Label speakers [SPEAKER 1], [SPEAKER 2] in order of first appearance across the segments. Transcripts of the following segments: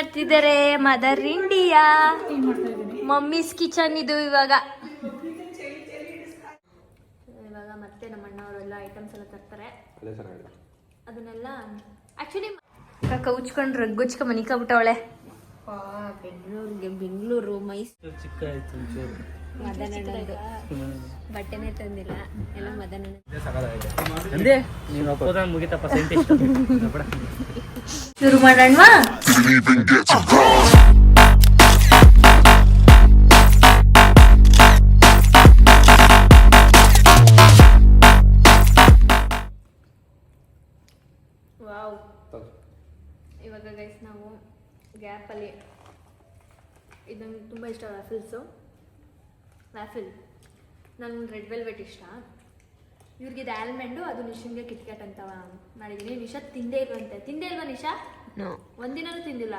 [SPEAKER 1] ಮಾಡ್ತಿದ್ದಾರೆ mother India mummies kitchen ಇದು. ಇವಾಗ ಮತ್ತೆ ನಮ್ಮ ಅಣ್ಣವರೆಲ್ಲ ಐಟಮ್ಸ್ ಎಲ್ಲ ತರ್ತಾರೆ. ಅದನ್ನೆಲ್ಲ ಆಕ್ಚುಲಿ ಕೌಚ್ಕೊಂಡು ರಗ್ಗುಚ್ಕೊಂಡು ಮನಿಕಬಿಟ್ಟವಳೆ. ಬೆಂಗಳೂರು ಮೈಸೂರು
[SPEAKER 2] ಚಿಕ್ಕ ಆಯ್ತು
[SPEAKER 1] ಬಟ್ಟೆನೇ ತಂದಿಲ್ಲ ಎಲ್ಲ ಮದನ
[SPEAKER 2] ಮುಗಿತಪ್ಪ ಸೈಂಟಿಸ್ಟ್.
[SPEAKER 1] ಶುರು ಮಾಡೋಣವಾ? ವಾವ್. ಇವಾಗ ಗೈಸ್ ನಾವು ಗ್ಯಾಪಲ್ಲಿ ಇದು ನನಗೆ ತುಂಬ ಇಷ್ಟ ವ್ಯಾಫಿಲ್. ನನಗೆ ರೆಡ್ ವೆಲ್ವೆಟ್ ಇಷ್ಟ. ಇವ್ರಿಗೆ ಇದು ಆಲ್ಮಂಡು, ಅದು ನಿಶನ್ಗೆ ಕಿಟ್ಕ್ಯಾಟ್ ಅಂತ ಮಾಡಿದ್ದೀನಿ. ನಿಶಾ ತಿಂದೇ ಇಲ್ವಾ ನಿಶಾ? ಒಂದಿನೂ ತಿಂದಿಲ್ಲ.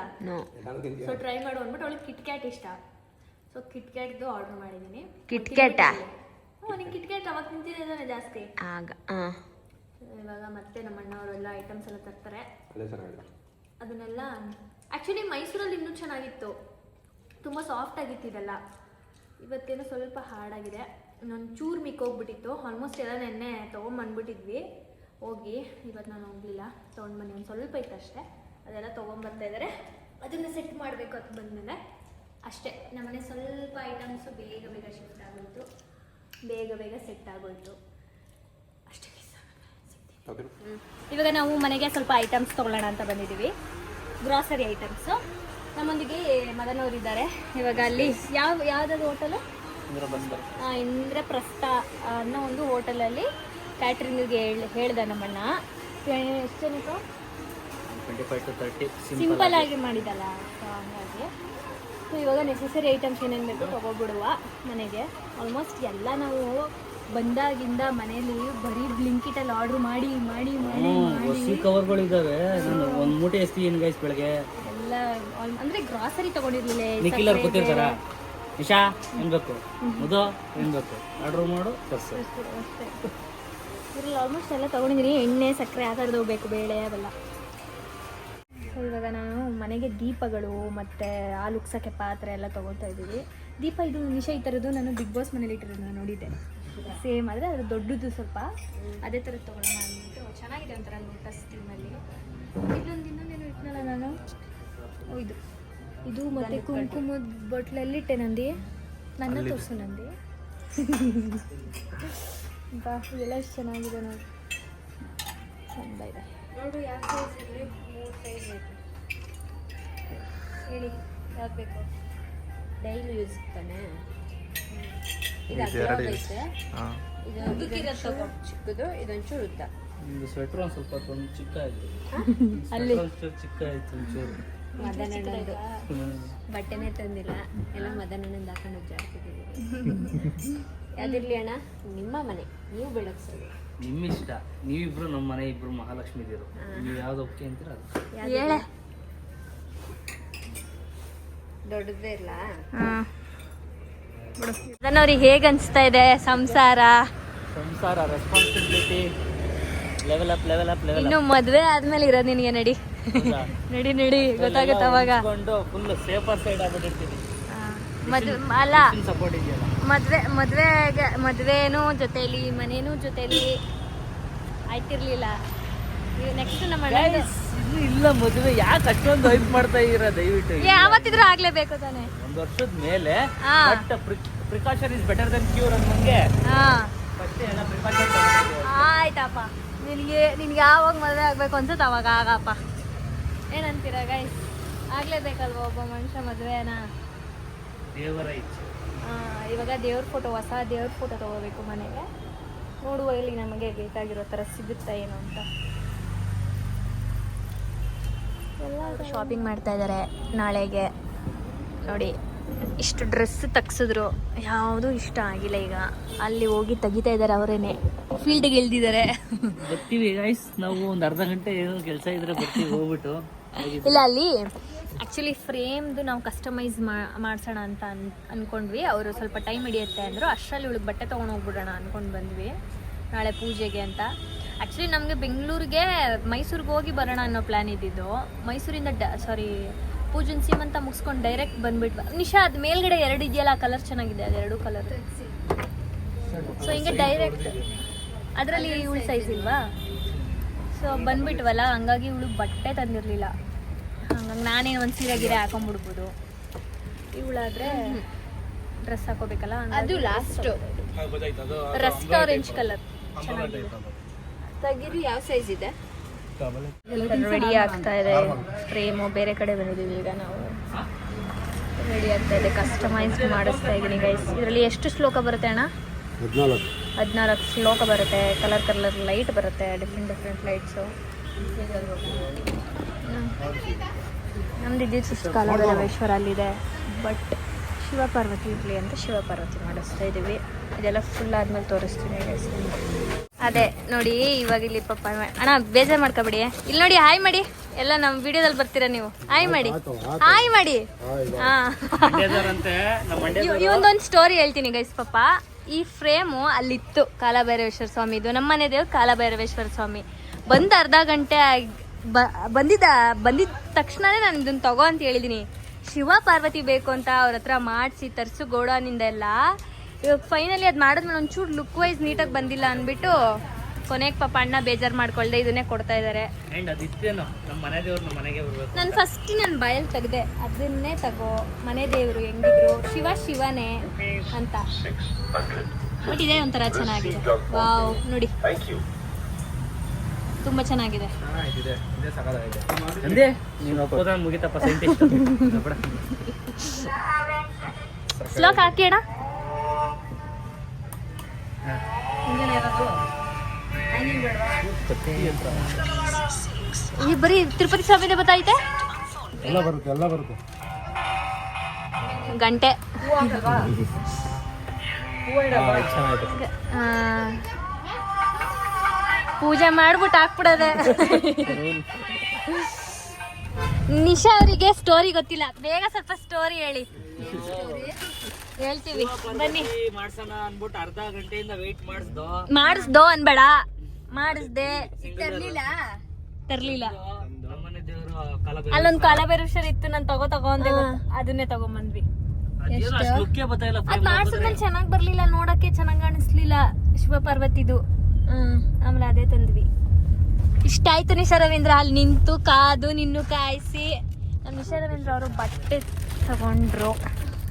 [SPEAKER 1] ಸೊ ಟ್ರೈ ಮಾಡು ಅಂದ್ಬಿಟ್ಟು ಅವಳಿಗೆ ಕಿಟ್ಕ್ಯಾಟ್ ಇಷ್ಟ. ಸೊ ಕಿಟ್ಕ್ಯಾಟ್ದು ಆರ್ಡರ್ ಮಾಡಿದ್ದೀನಿ.
[SPEAKER 3] ಕಿಟ್ಕ್ಯಾಟಾ?
[SPEAKER 1] ನಿಂಗೆ ಕಿಟ್ಕ್ಯಾಟ್ ಅವಾಗ ತಿಂತಿದ್ದಾನೆ ಜಾಸ್ತಿ. ಇವಾಗ ಮತ್ತೆ ನಮ್ಮ ಅಣ್ಣವರೆಲ್ಲ ಐಟಮ್ಸ್ ಎಲ್ಲ ತರ್ತಾರೆ. ಅದನ್ನೆಲ್ಲ ಆ್ಯಕ್ಚುಲಿ ಮೈಸೂರಲ್ಲಿ ಇನ್ನೂ ಚೆನ್ನಾಗಿತ್ತು, ತುಂಬ ಸಾಫ್ಟ್ ಆಗಿತ್ತು ಇದೆಲ್ಲ. ಇವತ್ತೇನೋ ಸ್ವಲ್ಪ ಹಾರ್ಡಾಗಿದೆ. ನಾನು ಚೂರು ಮಿಕ್ಕೋಗ್ಬಿಟ್ಟಿತ್ತು. ಆಲ್ಮೋಸ್ಟ್ ಎಲ್ಲ ನೆನ್ನೆ ತೊಗೊಂಬಂದ್ಬಿಟ್ಟಿದ್ವಿ ಹೋಗಿ. ಇವತ್ತು ನಾನು ಹೋಗಲಿಲ್ಲ, ತೊಗೊಂಡು ಬನ್ನಿ. ಒಂದು ಸ್ವಲ್ಪ ಇತ್ತು ಅಷ್ಟೇ, ಅದೆಲ್ಲ ತೊಗೊಂಬರ್ತಾ ಇದ್ದಾರೆ. ಅದನ್ನು ಸೆಟ್ ಮಾಡಬೇಕು ಅದು ಬಂದಮೇಲೆ ಅಷ್ಟೇ. ನಮ್ಮನೆ ಸ್ವಲ್ಪ ಐಟಮ್ಸು ಬೇಗ ಶಿಫ್ಟ್ ಆಗೋಯ್ತು, ಬೇಗ ಸೆಟ್ ಆಗೋಯ್ತು ಅಷ್ಟೇ. ಇವಾಗ ನಾವು ಮನೆಗೆ ಸ್ವಲ್ಪ ಐಟಮ್ಸ್ ತೊಗೊಳ್ಳೋಣ ಅಂತ ಬಂದಿದ್ದೀವಿ, ಗ್ರಾಸರಿ ಐಟಮ್ಸು. ನಮ್ಮೊಂದಿಗೆ ಮದನ್ ಅವರು ಇದ್ದಾರೆ. ಇವಾಗ ಅಲ್ಲಿ ಯಾವುದಾದ್ರು ಹೋಟೆಲು? ಇಂದ್ರಪ್ರಸ್ಥ ಅನ್ನೋ ಒಂದು ಹೋಟೆಲಲ್ಲಿ ಕ್ಯಾಟ್ರಿಂಗ್ಗೆ ಹೇಳ್ದೆ ನಮ್ಮಣ್ಣ. ಎಷ್ಟು ಜನಕ್ಕೆ?
[SPEAKER 2] 25 to 30
[SPEAKER 1] ಸಿಂಪಲ್ ಆಗಿ ಮಾಡಿದಲ್ಲ, ಸೊ ಹಂಗಾಗಿ. ಸೊ ಇವಾಗ ನೆಸೆಸರಿ ಐಟಮ್ಸ್ ಏನೇನು ಬೇಕು ತೊಗೊಬಿಡುವ ಮನೆಗೆ. ಆಲ್ಮೋಸ್ಟ್ ಎಲ್ಲ ನಾವು ಬಂದಾಗಿಂದ ಮನೇಲಿ ಬರೀ ಬ್ಲಿಂಕಿಟಲ್ಲಿ ಆರ್ಡರ್ ಮಾಡಿ
[SPEAKER 2] ಕವರ್ಗಳು ಇದಾವೆ. ಒಂದು ಮೂಟೆ ಎಷ್ಟು ಏನು ಗೈಸ್ ಬೆಳಗ್ಗೆ
[SPEAKER 1] ಎಲ್ಲ ಅಂದ್ರೆ ಗ್ರಾಸರಿ ತಗೊಂಡಿರ್ಲಿಲ್ಲ.
[SPEAKER 2] ನಿಖಿಲರ್ ಗೊತ್ತಿರ್ತಾರ, ನಿಶಾ ಏನ್ ಬೇಕು, ಮುದು ಏನ್ ಬೇಕು, ಆರ್ಡರ್ ಮಾಡು ತರ್ಸು
[SPEAKER 1] ಅಷ್ಟೇ. ಇದ್ರಲ್ಲಿ ಆಲ್ಮೋಸ್ಟ್ ಎಲ್ಲ ತಗೊಂಡಿದ್ದೀನಿ. ಎಣ್ಣೆ, ಸಕ್ಕರೆ ಆ ಥರದ್ದು ಬೇಕು, ಬೇಳೆ ಅವೆಲ್ಲ. ಇವಾಗ ನಾನು ಮನೆಗೆ ದೀಪಗಳು ಮತ್ತು ಹಾಲು ಉಕ್ಸೋಕ್ಕೆ ಪಾತ್ರೆ ಎಲ್ಲ ತೊಗೊಳ್ತಾ ಇದ್ದೀವಿ. ದೀಪ ಇದು ನಿಶಾ ಈ ಥರದ್ದು ನಾನು ಬಿಗ್ ಬಾಸ್ ಮನೇಲಿ ಇಟ್ಟಿರೋದು ನಾನು ನೋಡಿದ್ದೆ. ಸೇಮ್ ಆದರೆ ಅದು ದೊಡ್ಡದು, ಸ್ವಲ್ಪ ಅದೇ ಥರದ್ದು ತೊಗೊಳ್ಳೋಣ ಅಂದ್ಬಿಟ್ಟು. ಚೆನ್ನಾಗಿದೆ ಒಂಥರ ಲೋಟಸ್ ಥೀಮಲ್ಲಿ. ಇನ್ನೊಂದೇನು ಇಟ್ನಲ್ಲ ನಾನು, ಇದು ಮತ್ತು ಕುಂಕುಮದ ಬಟ್ಲಲ್ಲಿ ಇಟ್ಟೆ ನಂದಿ. ನನ್ನ ತೋರಿಸು ನಂದಿ. ಬಾ, ಇದೆಲ್ಲ ಎಷ್ಟು ಚೆನ್ನಾಗಿದೆ ನೋಡಿ, ಚೆಂದ ಇದೆ ನೋಡು. ಯಾವ ಸೈಜ್ ಇರಲಿ? 3 ಸೈಜ್ ಬೇಕು. ಹೇಳಿ ಯಾವ್ದು ಬೇಕು?
[SPEAKER 3] ಡೈಲಿ ಯೂಸ್ ತಾನೆ. ಇದು ಚಿಕ್ಕದು, ಇದೊಂಚೂರು ಉದ್ದ.
[SPEAKER 2] ಸ್ವೆಟರ್ ಒಂದು ಸ್ವಲ್ಪ ಚಿಕ್ಕ ಆಯ್ತು,
[SPEAKER 1] ಅಲ್ಲಿ
[SPEAKER 2] ಚಿಕ್ಕ ಆಯ್ತು ಒಂಚೂರು.
[SPEAKER 3] ಮದನಣ್ಣಂದು ಬಟ್ಟೆನೇ ತಂದಿಲ್ಲ, ಎಲ್ಲ ಮದನಣ್ಣಂದು ಹಾಕೊಂಡು ಜಾಡ್ತಿದ್ದೀವಿ. ಯಾವ್ದಿರ್ಲಿ ಅಣ್ಣ, ನಿಮ್ಮ ಮನೆ, ನೀವು ಬೆಳಗ್ಸೋದು
[SPEAKER 2] ನಿಮ್ಮ ಇಷ್ಟ. ನೀವಿಬ್ರು ನಮ್ಮ ಮನೆ, ಇಬ್ರು ಮಹಾಲಕ್ಷ್ಮಿ ದೇವರು. ನೀವು ಯಾವ್ದು ಒಪ್ಕೆ ಅಂತೀರ ಅದು
[SPEAKER 1] ಹೇಳೆ.
[SPEAKER 3] ದೊಡ್ಡದೇ ಇಲ್ಲ.
[SPEAKER 1] ಅದನ್ನವ್ರಿಗೆ ಹೇಗೆ ಅನಿಸ್ತಾ ಇದೆ ಸಂಸಾರ?
[SPEAKER 2] Responsibility level up.
[SPEAKER 1] ಇನ್ನು ಮದುವೆ ಆದ್ಮೇಲೆ ಇರೋದು ನಿನಗೆ. ನಡಿ ಗೊತ್ತಾಗುತ್ತೆ ಅವಾಗ.
[SPEAKER 2] ಫುಲ್ ಸೇಫರ್ ಸೈಡ್ ಆಗ್ಬಿಟ್ಟಿರ್ತೀನಿ.
[SPEAKER 1] ಅಲ್ಲ,
[SPEAKER 2] ಸಪೋರ್ಟ್ ಇದೆಯಲ್ಲ,
[SPEAKER 1] ಮದುವೆನೂ ಜೊತೆಲಿ, ಮನೇನೂ ಜೊತೆಲಿ ಆಯ್ತಿರ್ಲಿಲ್ಲ. ನೆಕ್ಸ್ಟ್ ನಮ್ಮ
[SPEAKER 2] ಇಲ್ಲ ಮದುವೆ ಯಾಕೆ ಅಷ್ಟೊಂದು ಹೈಪ್ ಮಾಡ್ತಾ ಇದ್ದೀರಾ? ದಯವಿಟ್ಟು
[SPEAKER 1] ಯಾವತ್ತಿದ್ರೂ ಆಗ್ಲೇಬೇಕು ತಾನೆ.
[SPEAKER 2] ಒಂದು ವರ್ಷದ ಮೇಲೆ precaution is better than cure ಅನ್ನಂಗೆ ಫಸ್ಟ್ ಎಲ್ಲ ಪ್ರಿಕಾಷನ್
[SPEAKER 1] ಆಯ್ತಪ್ಪ. ನಿನ್ಗೆ ಯಾವಾಗ ಮದುವೆ ಆಗ್ಬೇಕು ಅನ್ಸುತ್ತೆ ಅವಾಗ ಆಗಪ್ಪ. ಏನಂತೀರ ಗೈಸ್? ಆಗ್ಲೇಬೇಕಲ್ವ ಒಬ್ಬ ಮನುಷ್ಯ ಮದುವೆನ?
[SPEAKER 2] ದೇವರ ಇಚ್ಛೆ.
[SPEAKER 1] ಇವಾಗ ಹೊಸ ದೇವ್ರ ಫೋಟೋ ತಗೋಬೇಕು ಮನೆಗೆ. ನೋಡುವ ಇಲ್ಲಿ ನಮಗೆ ಬೇಕಾಗಿರೋ ಥರ ಸಿಗುತ್ತಾ ಏನು ಅಂತ. ಎಲ್ಲ ಶಾಪಿಂಗ್ ಮಾಡ್ತಾ ಇದ್ದಾರೆ ನಾಳೆಗೆ. ನೋಡಿ, ಇಷ್ಟು ಡ್ರೆಸ್ ತೆಗ್ಸಿದ್ರು, ಯಾವುದೂ ಇಷ್ಟ ಆಗಿಲ್ಲ. ಈಗ ಅಲ್ಲಿ ಹೋಗಿ ತೆಗಿತಾ ಇದ್ದಾರೆ, ಅವರೇನೆ ಫೀಲ್ಡ್ಗೆ ಇಳ್ದಿದ್ದಾರೆ.
[SPEAKER 2] ಬರ್ತೀವಿ ಗೈಸ್, ನಾವು ಒಂದು ಅರ್ಧ ಗಂಟೆ ಏನೋ ಕೆಲಸ ಇದ್ರೆ ಬರ್ತೀವಿ, ಹೋಗ್ಬಿಟ್ಟು.
[SPEAKER 1] ಇಲ್ಲ, ಅಲ್ಲಿ ಆ್ಯಕ್ಚುಲಿ ಫ್ರೇಮ್ದು ನಾವು ಕಸ್ಟಮೈಸ್ ಮಾಡಿಸೋಣ ಅಂತ ಅಂದ್ಕೊಂಡ್ವಿ. ಅವರು ಸ್ವಲ್ಪ ಟೈಮ್ ಹಿಡಿಯುತ್ತೆ ಅಂದರು. ಅಷ್ಟರಲ್ಲಿ ಇವಳಿಗೆ ಬಟ್ಟೆ ತೊಗೊಂಡು ಹೋಗ್ಬಿಡೋಣ ಅಂದ್ಕೊಂಡು ಬಂದ್ವಿ ನಾಳೆ ಪೂಜೆಗೆ ಅಂತ. ಆ್ಯಕ್ಚುಲಿ ನಮಗೆ ಬೆಂಗಳೂರಿಗೆ ಮೈಸೂರಿಗೆ ಹೋಗಿ ಬರೋಣ ಅನ್ನೋ ಪ್ಲ್ಯಾನ್ ಇದ್ದಿದ್ದು. ಮೈಸೂರಿಂದ ಪೂಜನ್ ಸೀಮಂತ ಮುಗಿಸ್ಕೊಂಡು ಡೈರೆಕ್ಟ್ ಬಂದ್ಬಿಟ್ವ. ನಿಶಾ ಅದು ಮೇಲ್ಗಡೆ 2 ಇದೆಯಲ್ಲ, ಆ ಕಲರ್ ಚೆನ್ನಾಗಿದೆ, ಅದು 2 ಕಲರ್. ಸೊ ಹಿಂಗೆ ಡೈರೆಕ್ಟ್ ಅದರಲ್ಲಿ ಇವಳು ಸೈಜ್ ಇಲ್ವಾ, ಸೊ ಬಂದ್ಬಿಟ್ವಲ್ಲ, ಹಂಗಾಗಿ ಇವಳು ಬಟ್ಟೆ ತಂದಿರಲಿಲ್ಲ. ಹಂಗಾಗಿ ನಾನೇ ಒಂದು ಸೀರೆ ಗಿರೆ ಹಾಕೊಂಡ್ಬಿಡ್ಬೋದು. ಇವಳಾದರೆ ಡ್ರೆಸ್ ಹಾಕೋಬೇಕಲ್ಲ,
[SPEAKER 3] ಅದು ಲಾಸ್ಟು
[SPEAKER 1] ರಸ್ಟ್ ಆರೆಂಜ್ ಕಲರ್ ಚೆನ್ನಾಗಿದೆ.
[SPEAKER 3] ತೆಗೀರಿ, ಯಾವ ಸೈಜ್ ಇದೆ?
[SPEAKER 1] ರೆಡಿ ಆಗ್ತಾ ಇದೆ ಫ್ರೇಮು. ಬೇರೆ ಕಡೆ ಬಂದಿದ್ದೀವಿ ಈಗ ನಾವು. ರೆಡಿ ಆಗ್ತಾ ಇದೆ, ಕಸ್ಟಮೈಸ್ ಮಾಡಿಸ್ತಾ ಇದ್ದೀನಿ ಗೈಸ್. ಇದರಲ್ಲಿ ಎಷ್ಟು ಶ್ಲೋಕ ಬರುತ್ತೆ ಅಣ್ಣ? 14 ಶ್ಲೋಕ ಬರುತ್ತೆ. ಕಲರ್ ಲೈಟ್ ಬರುತ್ತೆ, ಡಿಫ್ರೆಂಟ್ ಲೈಟ್ಸು. ನಮ್ದು ಇದ್ದಿದ್ದು ಕಾಲಭೈರವೇಶ್ವರ ಅಲ್ಲಿದೆ, ಬಟ್ ಶಿವಪಾರ್ವತಿ ಇರಲಿ ಅಂತ ಶಿವಪಾರ್ವತಿ ಮಾಡಿಸ್ತಾ ಇದ್ದೀವಿ. ಇದೆಲ್ಲ ಫುಲ್ ಆದ್ಮೇಲೆ ತೋರಿಸ್ತೀನಿ ಗೈಸ್. ಅದೇ ನೋಡಿ, ಇವಾಗ ಇಲ್ಲಿ ಪಾಪ ಅಣ್ಣ ಬೇಜಾರು ಮಾಡ್ಕೊಬೇಡಿ. ಇಲ್ಲಿ ನೋಡಿ, ಹಾಯ್ ಮಾಡಿ, ಎಲ್ಲ ನಮ್ಮ ವಿಡಿಯೋದಲ್ಲಿ ಬರ್ತೀರಾ ನೀವು. ಹಾಯ್ ಮಾಡಿ, ಹಾಯ್ ಮಾಡಿ. ಇವೊಂದೊಂದು ಸ್ಟೋರಿ ಹೇಳ್ತೀನಿ ಗೈಸ್. ಪಾಪ ಈ ಫ್ರೇಮು ಅಲ್ಲಿತ್ತು ಕಾಲಭೈರವೇಶ್ವರ ಸ್ವಾಮಿದು, ನಮ್ಮ ಮನೆ ದೇವ್ರು ಕಾಲಭೈರವೇಶ್ವರ ಸ್ವಾಮಿ. ಬಂದು ಅರ್ಧ ಗಂಟೆ ಬಂದಿದ್ದ ತಕ್ಷಣನೇ ನಾನು ಇದನ್ನು ತಗೋ ಅಂತ ಹೇಳಿದ್ದೀನಿ. ಶಿವ ಪಾರ್ವತಿ ಬೇಕು ಅಂತ ಅವ್ರ ಹತ್ರ ಮಾಡಿಸಿ ತರಿಸು ಗೋಡಾನಿಂದ ಎಲ್ಲ. ಇವಾಗ ಫೈನಲಿ ಅದು ಮಾಡಿದ್ಮೇಲೆ ಒಂಚೂರು ಲುಕ್ ವೈಸ್ ನೀಟಾಗಿ ಬಂದಿಲ್ಲ ಅಂದ್ಬಿಟ್ಟು ಕೊನೆಗೆ ಪಾಪ ಅಣ್ಣ ಬೇಜಾರು ಮಾಡ್ಕೊಳ್ದೆ ಇದನ್ನೇ ಕೊಡ್ತಾ ಇದ್ದಾರೆ. ನಾನು ಫಸ್ಟ್ ನನ್ನ ಬಾಯಲ್ಲಿ ತೆಗ್ದೆ, ಅದನ್ನೇ ತಗೋ, ಮನೆ ದೇವರು ಹೆಂಗಿದ್ರು ಶಿವನೇ ಅಂತ. ಬಟ್ ಇದೇ ಒಂಥರ ಚೆನ್ನಾಗಿದೆ. ವಾವ್, ನೋಡಿ ತುಂಬ ಚೆನ್ನಾಗಿದೆ. ಸ್ಲೋಕ್ ಹಾಕಿ ಅಣ್ಣ. ಈ ಬರೀ ತಿರುಪತಿ ಸ್ವಾಮಿದೆ ಗೊತ್ತಾಯ್ತೆ. ಗಂಟೆ ಪೂಜೆ ಮಾಡ್ಬಿಟ್ಟು ಹಾಕ್ಬಿಡೋದೆ. ನಿಶಾ ಅವರಿಗೆ ಸ್ಟೋರಿ ಗೊತ್ತಿಲ್ಲ, ಬೇಗ ಸ್ವಲ್ಪ ಸ್ಟೋರಿ ಹೇಳಿ. ಹೇಳ್ತೀವಿ ಬನ್ನಿ. ಮಾಡಿಸ್ದೋ ಅನ್ಬೇಡ, ಮಾಡಿಸ್ದೆ ತರ್ಲಿಲ್ಲ. ಅಲ್ಲೊಂದು ಕಾಲಭೈರವೇಶ್ವರ ಇತ್ತು, ನಾನು ತಗೋ ಅಂದೆ, ಅದನ್ನೇ ತಗೊಂಬಂದ್ವಿ. ಅದ್ ಮಾಡ್ಸದ್ಮೇಲೆ ಚೆನ್ನಾಗ್ ಬರ್ಲಿಲ್ಲ, ನೋಡಕ್ಕೆ ಚೆನ್ನಾಗ್ ಕಾಣಿಸ್ಲಿಲ್ಲ ಶಿವಪಾರ್ವತಿದು. ಆಮೇಲೆ ಅದೇ ತಂದ್ವಿ. ಇಷ್ಟ ಆಯ್ತು ನಿಶಾ ರವೀಂದ್ರ ಅಲ್ಲಿ ನಿಂತು ಕಾದು ನಿನ್ನೂ ಕಾಯಿಸಿ. ನಮ್ಮ ನಿಶಾ ರವೀಂದ್ರ ಅವರು ಬಟ್ಟೆ ತಗೊಂಡ್ರು.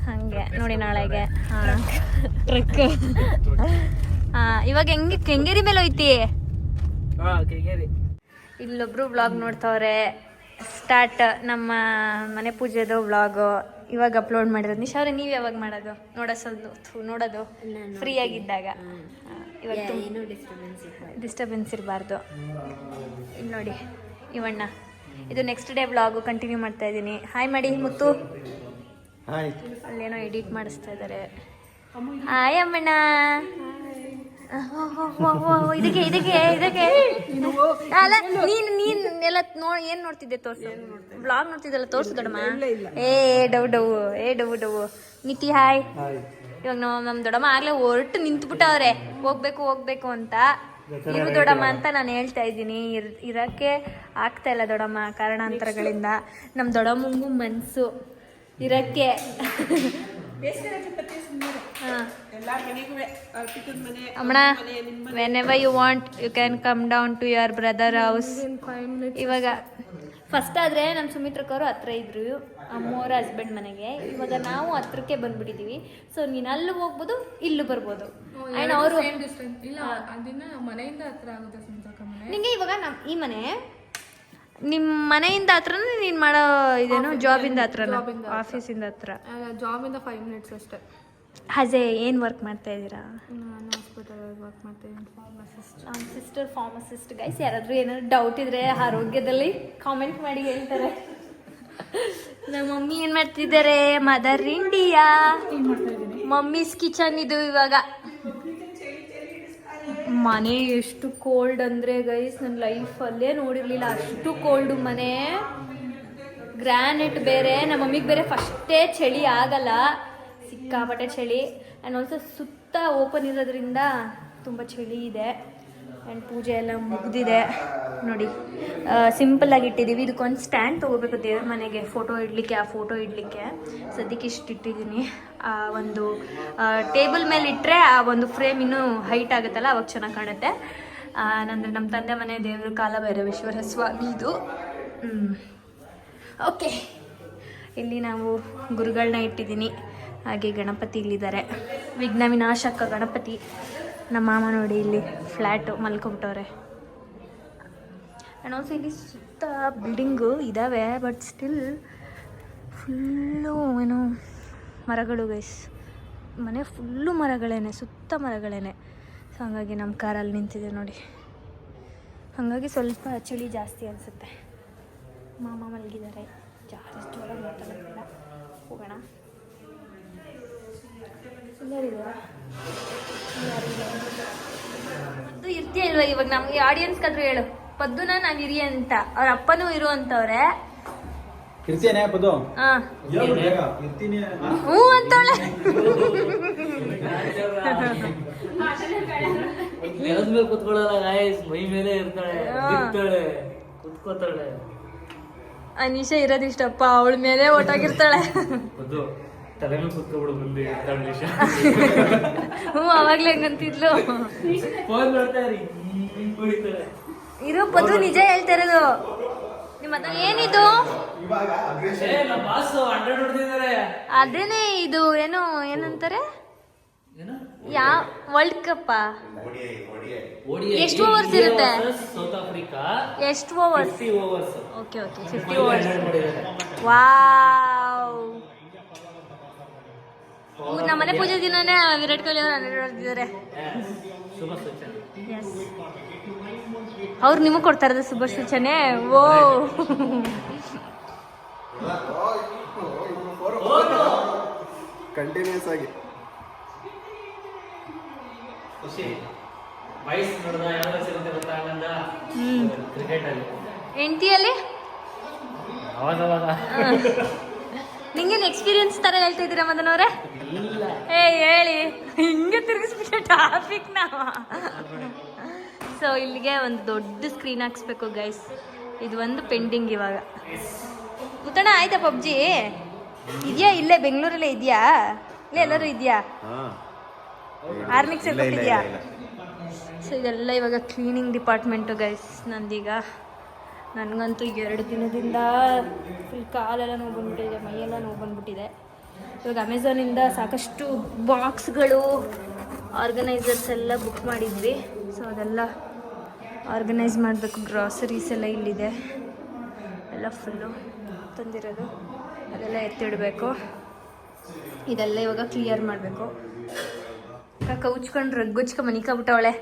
[SPEAKER 1] ಹಂಗೆ ನೋಡಿ, ನಾಳೆಗೆ ಟ್ರಕ್. ಇವಾಗ ಕೆಂಗೇರಿ ಮೇಲೆ ಹೋಯ್ತಿ. ಇಲ್ಲೊಬ್ರು ವ್ಲಾಗ್ ನೋಡ್ತವ್ರೆ. ಸ್ಟಾರ್ಟ್ ನಮ್ಮ ಮನೆ ಪೂಜೆದು ವ್ಲಾಗು ಇವಾಗ ಅಪ್ಲೋಡ್ ಮಾಡಿರೋದು. ನಿಶಾ ಅವ್ರೆ, ನೀವು ಯಾವಾಗ ಮಾಡೋದು? ನೋಡೋದು ಫ್ರೀ ಆಗಿದ್ದಾಗ. ಇವಾಗ ಡಿಸ್ಟರ್ಬೆನ್ಸ್ ಇರಬಾರ್ದು. ಇಲ್ಲಿ ನೋಡಿ ಇವಣ್ಣ, ಇದು ನೆಕ್ಸ್ಟ್ ಡೇ ವ್ಲಾಗು ಕಂಟಿನ್ಯೂ ಮಾಡ್ತಾ ಇದ್ದೀನಿ. ಹಾಯ್ ಮಾಡಿ ಮುತ್ತು. ಅಲ್ಲೇನೋ ಎಡಿಟ್ ಮಾಡಿಸ್ತಾ ಇದ್ದಾರೆ. ಹಾಯ್ ಅಮ್ಮಣ್ಣ. ಇದಕ್ಕೆ ಅಲ್ಲ, ನೀನ್ ಎಲ್ಲ ಏನ್ ನೋಡ್ತಿದ್ದೆ? ತೋರ್ಸು, ಬ್ಲಾಗ್ ನೋಡ್ತಿದ್ದಲ್ಲ, ತೋರ್ಸು ದೊಡ್ಡಮ್ಮ. ಡವ್ ನಿತಿ ಹಾಯ್. ಇವಾಗ ನಮ್ ದೊಡ್ಡಮ್ಮ ಆಗ್ಲೇ ಹೊರಟು ನಿಂತ್ಬಿಟ್ಟವ್ರೆ, ಹೋಗ್ಬೇಕು ಅಂತ. ಇರು ದೊಡ್ಡಮ್ಮ ಅಂತ ನಾನು ಹೇಳ್ತಾ ಇದ್ದೀನಿ. ಇರಕ್ಕೆ ಆಗ್ತಾ ಇಲ್ಲ ದೊಡ್ಡಮ್ಮ, ಕಾರಣಾಂತರಗಳಿಂದ. ನಮ್ ದೊಡ್ಡಮ್ಮಂಗೂ ಮನ್ಸು ಇರಕ್ಕೆ. ಅಮ್ಮಣ್ಣ, whenever you want you can come down to your brother house. ಇವಾಗ ಫಸ್ಟ್ ಆದ್ರೆ ನಮ್ಮ ಸುಮಿತ್ರಕ್ಕವರು ಹತ್ರ ಇದ್ರು, ಅಮ್ಮೋರ ಹಸ್ಬೆಂಡ್ ಮನೆಗೆ. ಇವಾಗ ನಾವು ಹತ್ರಕ್ಕೆ ಬಂದ್ಬಿಟ್ಟಿದೀವಿ. ಸೊ ನೀನು ಅಲ್ಲಿ ಹೋಗ್ಬೋದು, ಇಲ್ಲೂ ಬರ್ಬೋದು. ಅಂಡ್ ಅವರು ನಿಂಗೆ ಇವಾಗ ಈ ಮನೆ ನಿಮ್ಮ ಮನೆಯಿಂದ ಹತ್ರನ ನೀನು ಮಾಡೋ ಇದೇನು ಜಾಬಿಂದ ಹತ್ರ, ಆಫೀಸಿಂದ ಹತ್ರ?
[SPEAKER 3] ಜಾಬಿಂದ 5 minutes ಅಷ್ಟೇ.
[SPEAKER 1] ಅದೇ ಏನು ವರ್ಕ್ ಮಾಡ್ತಾ ಇದ್ದೀರಾ?
[SPEAKER 3] ನಾನು ಹಾಸ್ಪಿಟಲಲ್ಲಿ ವರ್ಕ್ ಮಾಡ್ತಾ ಇದ್ದೀನಿ, ಫಾರ್ಮಸಿಸ್ಟ್.
[SPEAKER 1] ನಮ್ಮ ಸಿಸ್ಟರ್ ಫಾರ್ಮಸಿಸ್ಟ್ ಗೈಸ್. ಯಾರಾದರೂ ಏನಾದ್ರು ಡೌಟ್ ಇದ್ರೆ ಆರೋಗ್ಯದಲ್ಲಿ ಕಾಮೆಂಟ್ ಮಾಡಿ ಹೇಳ್ತಾರೆ. ನಮ್ಮ ಮಮ್ಮಿ ಏನು ಮಾಡ್ತಿದ್ದಾರೆ? ಮದರ್ ಇಂಡಿಯಾ ಮಮ್ಮೀಸ್ ಕಿಚನ್ ಇದು. ಇವಾಗ ಮನೆ ಎಷ್ಟು ಕೋಲ್ಡ್ ಅಂದರೆ ಗೈಸ್, ನನ್ನ ಲೈಫಲ್ಲೇ ನೋಡಿರಲಿಲ್ಲ ಅಷ್ಟು ಕೋಲ್ಡು ಮನೆ. ಗ್ರಾನೈಟ್ ಬೇರೆ, ನಮ್ಮ ಮಮ್ಮಿಗೆ ಬೇರೆ ಫಸ್ಟೇ ಚಳಿ ಆಗಲ್ಲ, ಸಿಕ್ಕಾಪಟ್ಟೆ ಚಳಿ. ಆ್ಯಂಡ್ ಆಲ್ಸೋ ಸುತ್ತ ಓಪನ್ ಇರೋದ್ರಿಂದ ತುಂಬ ಚಳಿ ಇದೆ. ಆ್ಯಂಡ್ ಪೂಜೆ ಎಲ್ಲ ಮುಗಿದಿದೆ. ನೋಡಿ ಸಿಂಪಲ್ಲಾಗಿ ಇಟ್ಟಿದ್ದೀವಿ. ಇದಕ್ಕೊಂದು ಸ್ಟ್ಯಾಂಡ್ ತೊಗೋಬೇಕು ದೇವ್ರ ಮನೆಗೆ ಫೋಟೋ ಇಡಲಿಕ್ಕೆ. ಆ ಫೋಟೋ ಇಡಲಿಕ್ಕೆ ಸದ್ಯಕ್ಕೆ ಇಷ್ಟು ಇಟ್ಟಿದ್ದೀನಿ. ಒಂದು ಟೇಬಲ್ ಮೇಲೆ ಇಟ್ಟರೆ ಆ ಒಂದು ಫ್ರೇಮ್ ಇನ್ನೂ ಹೈಟ್ ಆಗುತ್ತಲ್ಲ, ಅವಾಗ ಚೆನ್ನಾಗಿ ಕಾಣುತ್ತೆ. ನಂದು ನಮ್ಮ ತಂದೆ ಮನೆ ದೇವ್ರ ಕಾಲಭೈರವೇಶ್ವರ ಸ್ವಾಮಿ ಇದು. ಓಕೆ, ಇಲ್ಲಿ ನಾವು ಗುರುಗಳನ್ನ ಇಟ್ಟಿದ್ದೀನಿ. ಹಾಗೆ ಗಣಪತಿ ಇಲ್ಲಿದ್ದಾರೆ, ವಿಘ್ನ ವಿನಾಶಕ ಗಣಪತಿ. ನಮ್ಮ ಮಾಮ ನೋಡಿ ಇಲ್ಲಿ ಫ್ಲ್ಯಾಟು ಮಲ್ಕೊಂಬಿಟ್ಟವ್ರೆ. ಆ್ಯಂಡ್ ಆಲ್ಸೋ ಇಲ್ಲಿ ಸುತ್ತ ಬಿಲ್ಡಿಂಗು ಇದ್ದಾವೆ, ಬಟ್ ಸ್ಟಿಲ್ ಫುಲ್ಲು ಏನು ಮರಗಳು ಗೈಸ್. ಮನೆ ಫುಲ್ಲು ಮರಗಳೇನೆ, ಸುತ್ತ ಮರಗಳೇನೆ. ಸೊ ಹಾಗಾಗಿ ನಮ್ಮ ಕಾರಲ್ಲಿ ನಿಂತಿದೆ ನೋಡಿ. ಹಾಗಾಗಿ ಸ್ವಲ್ಪ ಚಳಿ ಜಾಸ್ತಿ ಅನಿಸುತ್ತೆ. ಮಾಮ ಮಲಗಿದ್ದಾರೆ, ಜಾಸ್ತಿ ಒಳಗೆ ಮಾತಾಡೋದಿಲ್ಲ. ಹೋಗೋಣ. ಪದ್ದು ಇರ್ತೀಯ ಇಲ್ವಾ ಇವಾಗ? ನಮ್ಗೆ ಆಡಿಯನ್ಸ್ಗಾದ್ರೂ ಹೇಳು, ಪದ್ದುನ ನಾನು ಇರಿ ಅಂತ. ಅವ್ರ ಅಪ್ಪನೂ ಇರು ಅಂತವ್ರೆ. ಹ್ಞೂ ಅಂತವಳೆ. ಅನಿಶಾ ಇರೋದಿಷ್ಟಪ್ಪ, ಅವಳ ಮೇಲೆ ಒಟ್ಟಾಗಿರ್ತಾಳೆ. ಹ್ಞೂ ಅವಾಗ್ಲೇ ಹಂಗಂತಿದ್ಲು. ಇರೋ ಪದ್ದು ನಿಜ ಹೇಳ್ತಾ ಇರೋದು. ನಿಮ್ಮ ಏನಿದು? ಅದೇನೆ ಇದು ಏನು ಏನಂತಾರೆ, ಯಾವ ವರ್ಲ್ಡ್ ಕಪ್? ಎಷ್ಟು ಓವರ್ಸ್ ಇರುತ್ತೆ? ಎಷ್ಟು overs? Okay okay, 50 overs. Wow, ನಮ್ಮ ಮನೆ ಪೂಜೆ ದಿನನೇ ವಿರಾಟ್ ಕೊಹ್ಲಿ ಅವರು 100 ಹೊಡೆದಿದ್ದಾರೆ. ಎಸ್, ಅವ್ರು ನಿಮಗೆ ಕೊಡ್ತಾ ಇರೋದು ಶುಭ ಸೂಚನೆ. ಓ
[SPEAKER 4] ಕಂಟಿನ್ಯೂಸ್ ಆಗಿ
[SPEAKER 1] ಎಂಟಿಯಲ್ಲಿ ನಿಂಗೇನು ಎಕ್ಸ್ಪೀರಿಯನ್ಸ್ ತರ ಹೇಳ್ತಾ ಇದ್ದೀರಾ ಮದನ್ ಅವರೇ? ಏ ಹೇಳಿ, ಹಿಂಗೆ ತಿರುಗಿಸ್ಬಿಟ್ಟೆ ಟಾಪಿಕ್ ನಾವು. ಸೊ ಇಲ್ಲಿಗೆ ಒಂದು ದೊಡ್ಡ ಸ್ಕ್ರೀನ್ ಹಾಕ್ಸ್ಬೇಕು ಗೈಸ್. ಇದು ಒಂದು ಪೆಂಡಿಂಗ್ ಇವಾಗ. ಮುತ್ತಣ್ಣ ಆಯ್ತಾ ಪಬ್ಜಿ? ಇದೆಯಾ ಇಲ್ಲೇ ಬೆಂಗಳೂರಲ್ಲೇ ಇದೆಯಾ? ಇಲ್ಲೇ ಎಲ್ಲರೂ ಇದೆಯಾ? ಆರ್ಮಿಗೆ ಸೇರ್ಕೊಟ್ಟಿದ್ಯಾ? ಸೊ ಇದೆಲ್ಲ ಇವಾಗ ಕ್ಲೀನಿಂಗ್ ಡಿಪಾರ್ಟ್ಮೆಂಟು ಗೈಸ್ ನಂದೀಗ. ನನಗಂತೂ 2 ದಿನದಿಂದ ಫುಲ್ ಕಾಲೆಲ್ಲ ನೋವು ಬಂದ್ಬಿಟ್ಟಿದೆ, ಮೈಯೆಲ್ಲ ನೋವು ಬಂದ್ಬಿಟ್ಟಿದೆ. ಇವಾಗ ಅಮೆಝಾನಿಂದ ಸಾಕಷ್ಟು ಬಾಕ್ಸ್ಗಳು, ಆರ್ಗನೈಸರ್ಸ್ ಎಲ್ಲ ಬುಕ್ ಮಾಡಿದ್ವಿ. ಸೊ ಅದೆಲ್ಲ ಆರ್ಗನೈಸ್ ಮಾಡಬೇಕು. ಗ್ರಾಸರೀಸ್ ಎಲ್ಲ ಇಲ್ಲಿದೆ, ಎಲ್ಲ ಫುಲ್ಲು ತಂದಿರೋದು. ಅದೆಲ್ಲ ಎತ್ತಿಡಬೇಕು. ಇದೆಲ್ಲ ಇವಾಗ ಕ್ಲಿಯರ್ ಮಾಡಬೇಕು. ಕೌಚ್ಕೊಂಡು ರಗ್ಗುಚ್ಕೊಂಡು ಮನಿಕಾಬಿಟ್ಟವಳೆ.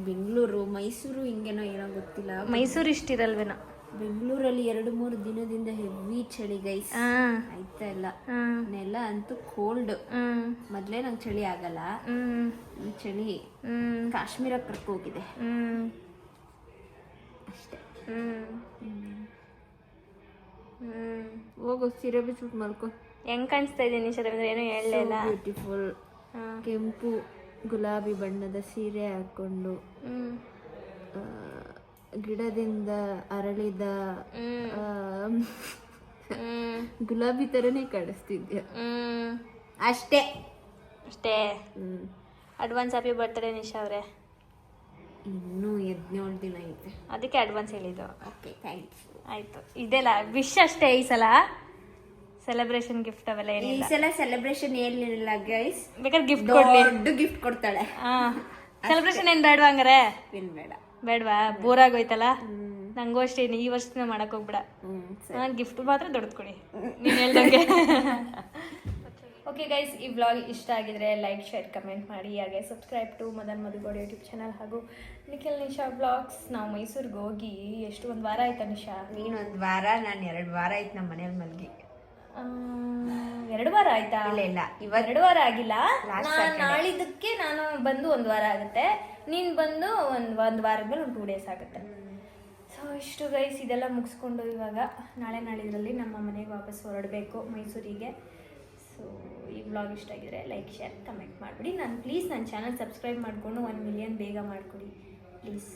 [SPEAKER 3] ಬೆಂಗಳೂರು ಮೈಸೂರು ಹಿಂಗೇನೋ ಏನೋ ಗೊತ್ತಿಲ್ಲ.
[SPEAKER 1] ಮೈಸೂರು ಇಷ್ಟಿರಲ್ವೇನೋ.
[SPEAKER 3] ಬೆಂಗಳೂರಲ್ಲಿ 2-3 ದಿನದಿಂದ ಹೆವಿ ಚಳಿ ಗೈಸ್. ಆಯ್ತಾ ಇಲ್ಲ, ನೆಲ ಅಂತೂ ಕೋಲ್ಡ್. ಮೊದ್ಲೇ ನಂಗೆ ಚಳಿ ಆಗಲ್ಲ, ಈ ಚಳಿ ಕಾಶ್ಮೀರ ಕರ್ಕೋಗಿದೆ ಅಷ್ಟೇ. ಹೋಗು ಸೀರೆ ಬಿಚ್ಬಿಟ್ಟು ಮಲ್ಕೊ.
[SPEAKER 1] ಹೆಂಗ್ ಕಾಣಿಸ್ತಾ ಇದ್ದೀನಿ ಶರವೇಂದ್ರ? ಏನೋ ಹೇಳಲಿಲ್ಲ.
[SPEAKER 3] ಬ್ಯೂಟಿಫುಲ್ ಕೆಂಪು ಗುಲಾಬಿ ಬಣ್ಣದ ಸೀರೆ ಹಾಕೊಂಡು ಗಿಡದಿಂದ ಅರಳಿದ ಗುಲಾಬಿ ತರನೇ ಕಾಣಿಸ್ತಿದ್ಯ ಅಷ್ಟೇ
[SPEAKER 1] ಅಷ್ಟೇ. ಅಡ್ವಾನ್ಸ್ ಹ್ಯಾಪಿ ಬರ್ತ್ಡೇ ನಿಶಾ ಅವರೇ.
[SPEAKER 3] ಇನ್ನೂ 17 ದಿನ ಐತೆ,
[SPEAKER 1] ಅದಕ್ಕೆ ಅಡ್ವಾನ್ಸ್ ಹೇಳಿದ್ದು.
[SPEAKER 3] Okay thanks.
[SPEAKER 1] ಆಯ್ತು, ಇದೆಲ್ಲ ವಿಶ್ ಅಷ್ಟೇ. ಈ ಸಲ ಸೆಲೆಬ್ರೇಷನ್ ಗಿಫ್ಟ್ ಅವೆಲ್ಲ ಏನಿಲ್ಲ.
[SPEAKER 3] ಈ ಸಲ ಸೆಲೆಬ್ರೇಷನ್ ಏನಿಲ್ಲ ಗೈಸ್.
[SPEAKER 1] ಬೇಕಾದ್ರೆ ಗಿಫ್ಟ್ ಕೊಡ್ಲಿ,
[SPEAKER 3] ದೊಡ್ಡ ಗಿಫ್ಟ್ ಕೊಡ್ತಾಳೆ.
[SPEAKER 1] ಸೆಲೆಬ್ರೇಷನ್ ಏನ್ ಬೇಡವಾ ಹಂಗಾರೆ?
[SPEAKER 3] ಬೇಡ
[SPEAKER 1] ಬೇಡವಾ? ಬೋರ್ ಆಗೋಯ್ತಲ್ಲ. ನಂಗೂ ಅಷ್ಟೇ, ಈ ವರ್ಷ ಮಾಡಕ್ ಹೋಗ್ಬೇಡ. ಗಿಫ್ಟ್ ಮಾತ್ರ ದೊಡ್ಡದು ಕೊಡಿ ನೀನು ಹೇಳ್ದಂಗೆ. ಓಕೆ ಗೈಸ್, ಈ ವ್ಲಾಗ್ ಇಷ್ಟ ಆಗಿದ್ರೆ ಲೈಕ್, ಶೇರ್, ಕಮೆಂಟ್ ಮಾಡಿ. ಹಾಗೆ subscribe to Madan Madhugod YouTube channel ಹಾಗೂ ನಿಖಿಲ್ ನಿಶಾ ಬ್ಲಾಗ್ಸ್. ನಾವು ಮೈಸೂರಿಗೆ ಹೋಗಿ ಎಷ್ಟು 1 ವಾರ ಆಯ್ತಾ ನಿಶಾ?
[SPEAKER 3] ನೀನು 1 ವಾರ, ನಾನು 2 ವಾರ ಆಯ್ತು ನಮ್ಮ ಮನೇಲಿ ಮಲ್ಗಿ.
[SPEAKER 1] 2 ವಾರ ಆಯ್ತಾ?
[SPEAKER 3] ಇಲ್ಲ ಇವತ್ತು
[SPEAKER 1] 2 ವಾರ ಆಗಿಲ್ಲ. ನಾಳಿದ್ದಕ್ಕೆ ನಾನು ಬಂದು 1 ವಾರ ಆಗುತ್ತೆ. ನೀನು ಬಂದು ಒಂದು ವಾರದ ಮೇಲೆ 2 ಡೇಸ್ ಆಗುತ್ತೆ. ಸೊ ಇಷ್ಟು ಗೈಸ್, ಇದೆಲ್ಲ ಮುಗಿಸ್ಕೊಂಡು ಇವಾಗ ನಾಳೆ ನಾಳಿದ್ರಲ್ಲಿ ನಮ್ಮ ಮನೆಗೆ ವಾಪಸ್ ಹೊರಡಬೇಕು ಮೈಸೂರಿಗೆ. ಸೊ ಈ ವ್ಲಾಗ್ ಇಷ್ಟ ಆಗಿದ್ರೆ ಲೈಕ್, ಶೇರ್, ಕಮೆಂಟ್ ಮಾಡಿಬಿಡಿ. ಪ್ಲೀಸ್ ನನ್ನ ಚಾನಲ್ ಸಬ್ಸ್ಕ್ರೈಬ್ ಮಾಡಿಕೊಂಡು 1 ಮಿಲಿಯನ್ ಬೇಗ ಮಾಡಿಕೊಡಿ ಪ್ಲೀಸ್.